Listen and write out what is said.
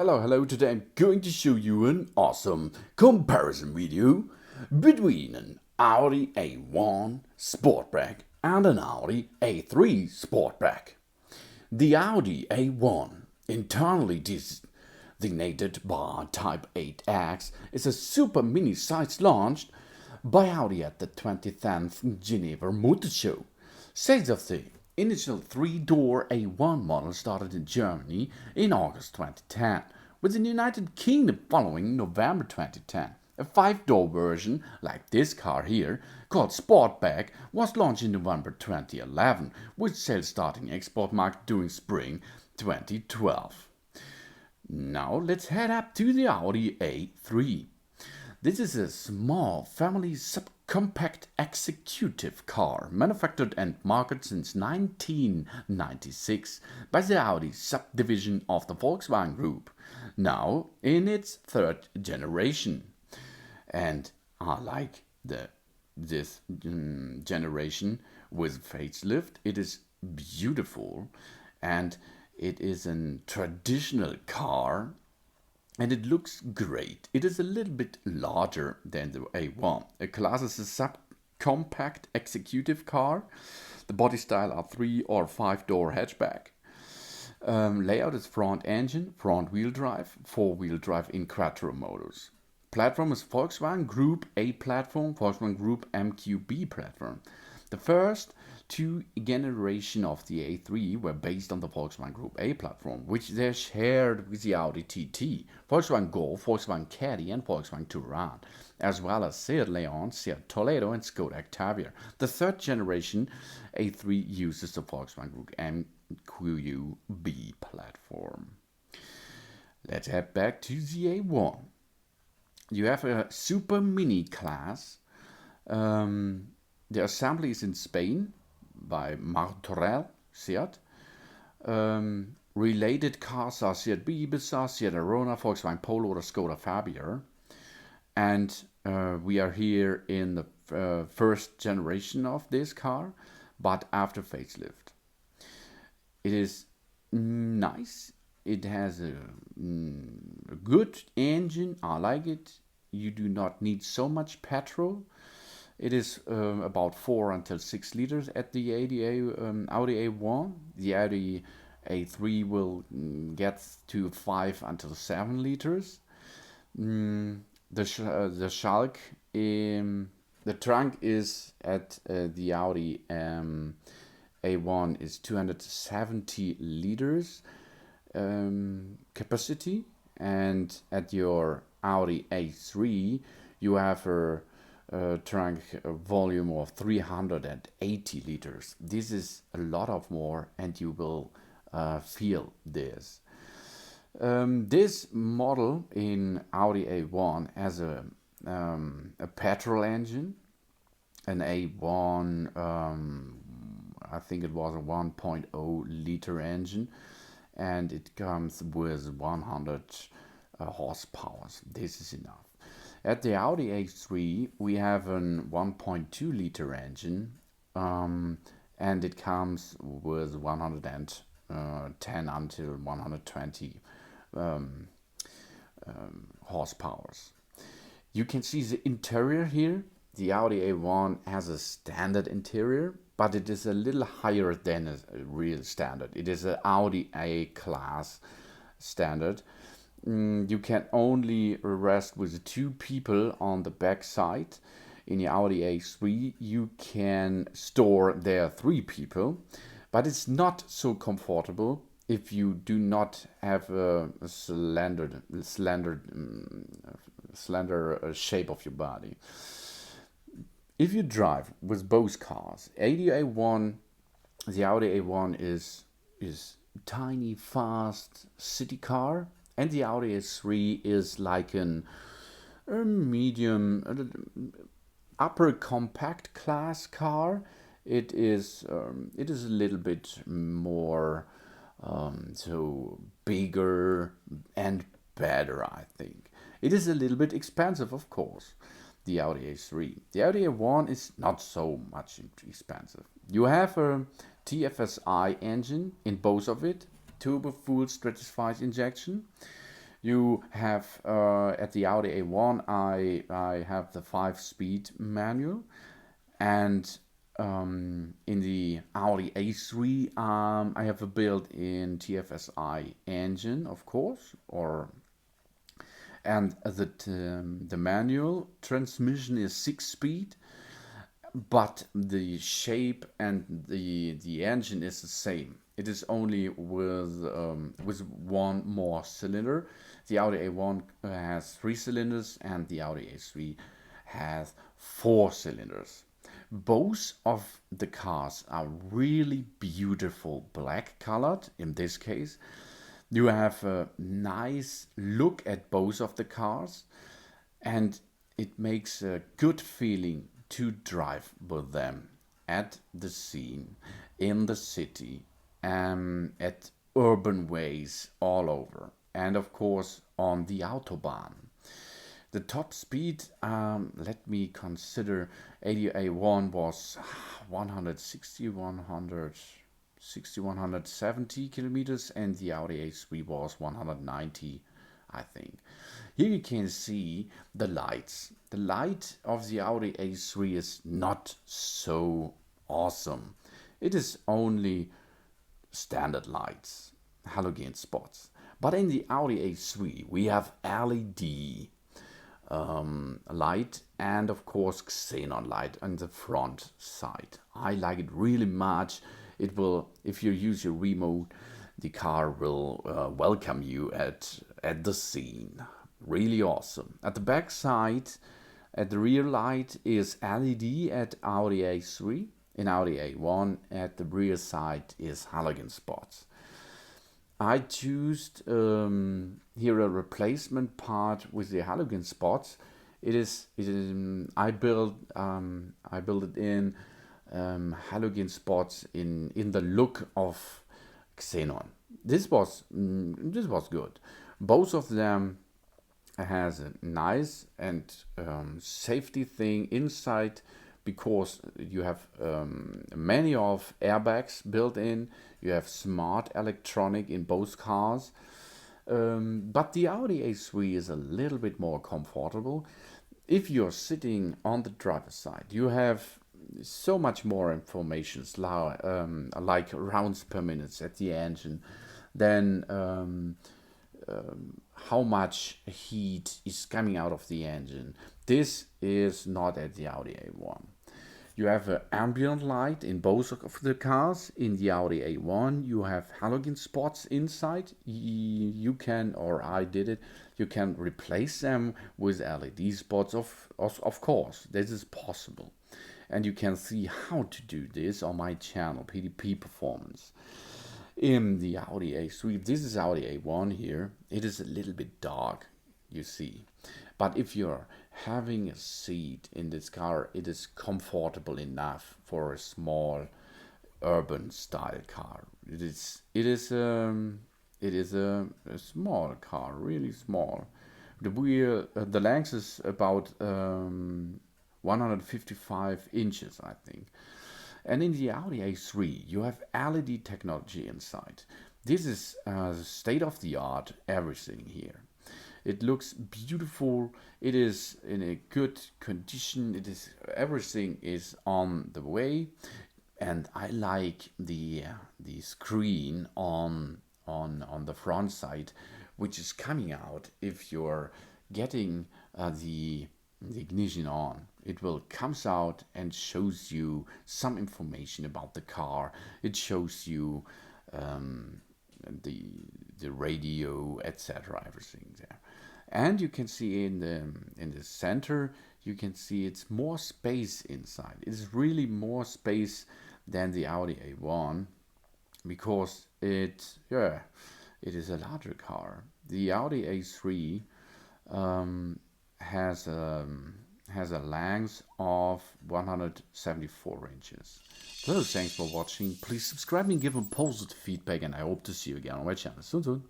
Hello, today I'm going to show you an awesome comparison video between an Audi A1 Sportback and an Audi A3 Sportback. The Audi A1, internally designated by Type 8X, is a super mini size launched by Audi at the 2010 Geneva Motor Show. Sales of the initial three-door A1 model started in Germany in August 2010, with the United Kingdom following November 2010. A five-door version, like this car here, called Sportback, was launched in November 2011, with sales starting export market during spring 2012. Now let's head up to the Audi A3. This is a small family subcompact executive car manufactured and marketed since 1996 by the Audi subdivision of the Volkswagen Group, now in its third generation. And I like this generation with facelift. It is beautiful and it is a traditional car and it looks great. It is a little bit larger than the A1. A class is a subcompact executive car. The body style are 3 or 5 door hatchback. Layout is front engine, front wheel drive, 4-wheel drive in quattro modus. Platform is Volkswagen Group A platform, Volkswagen Group MQB platform. The first two generations of the A3 were based on the Volkswagen Group A platform, which they shared with the Audi TT, Volkswagen Golf, Volkswagen Caddy and Volkswagen Touran, as well as Seat Leon, Seat Toledo and Skoda Octavia. The third generation A3 uses the Volkswagen Group MQB platform. Let's head back to the A1. You have a super mini class. The assembly is in Spain by Martorell, Seat. Related cars are Seat Ibiza, Seat Arona, Volkswagen Polo or Skoda Fabia. And we are here in the first generation of this car, but after facelift. It is nice. It has a good engine. I like it. You do not need so much petrol. It is about 4 until 6 liters at the Audi A1. The Audi A3 will get to 5 until 7 liters. The Schalke, the trunk is at the Audi A1 is 270 liters capacity, and at your Audi A3 you have a trunk volume of 380 liters. This is a lot of more, and you will feel this. This model in Audi A1 has a petrol engine, an A1, I think it was a 1.0 liter engine, and it comes with 100 horsepower. This is enough. At the Audi A3 we have a 1.2 liter engine, and it comes with 110 until 120 horsepower. You can see the interior here. The Audi A1 has a standard interior, but it is a little higher than a real standard. It is an Audi A class standard. You can only rest with 2 people on the back side. In the Audi A3 you can store there 3 people, but it's not so comfortable if you do not have a slender shape of your body. If you drive with both cars, the Audi A1 is tiny, fast city car, and the Audi A3 is like a medium, upper compact class car. It is a little bit more so bigger and better, I think. It is a little bit expensive, of course, the Audi A3. The Audi A1 is not so much expensive. You have a TFSI engine in both of it, turbo full stratified injection. You have at the Audi A1, I have the 5-speed manual, and in the Audi A3, I have a built-in TFSI engine, of course, and the manual transmission is 6-speed, but the shape and the engine is the same. It is only with one more cylinder. The Audi A1 has 3 cylinders, and the Audi A3 has 4 cylinders. Both of the cars are really beautiful black colored in this case. You have a nice look at both of the cars, and it makes a good feeling to drive with them at the scene, in the city, at urban ways all over, and of course on the Autobahn. The top speed, let me consider, ADA1 was 160, 170 kilometers, and the Audi A3 was 190, I think. Here you can see the lights. The light of the Audi A3 is not so awesome. It is only standard lights, halogen spots. But in the Audi A3 we have LED light, and of course xenon light on the front side. I like it really much. It will, if you use your remote, the car will welcome you at the scene. Really awesome. At the back side, at the rear light is LED at Audi A3. In Audi A1, at the rear side is halogen spots. I choose here a replacement part with the halogen spots. I build it in halogen spots in the look of xenon. This was good. Both of them has a nice and safety thing inside, because you have many of airbags built in. You have smart electronic in both cars, but the Audi A3 is a little bit more comfortable. If you're sitting on the driver's side, you have so much more information, like rounds per minute at the engine, then how much heat is coming out of the engine. This is not at the Audi A1. You have an ambient light in both of the cars. In the Audi A1 you have halogen spots inside. You can, or I did it, you can replace them with LED spots, of course. This is possible. And you can see how to do this on my channel, PDP Performance. In the Audi A3, this is Audi A1 here, it is a little bit dark, you see. But if you're having a seat in this car, it is comfortable enough for a small urban style car. It is a small car, really small. The length is about 155 inches, I think. And in the Audi A3 you have LED technology inside. This is state of the art, everything here. It looks beautiful. It is in a good condition. Everything is on the way, and I like the screen on the front side, which is coming out if you're getting the ignition on. It will comes out and shows you some information about the car. It shows you the radio, etc. Everything there. And you can see in the center, you can see it's more space inside. It's really more space than the Audi A1, because it is a larger car. The Audi A3 has a length of 174 inches. So thanks for watching. Please subscribe and give a positive feedback, and I hope to see you again on my channel soon.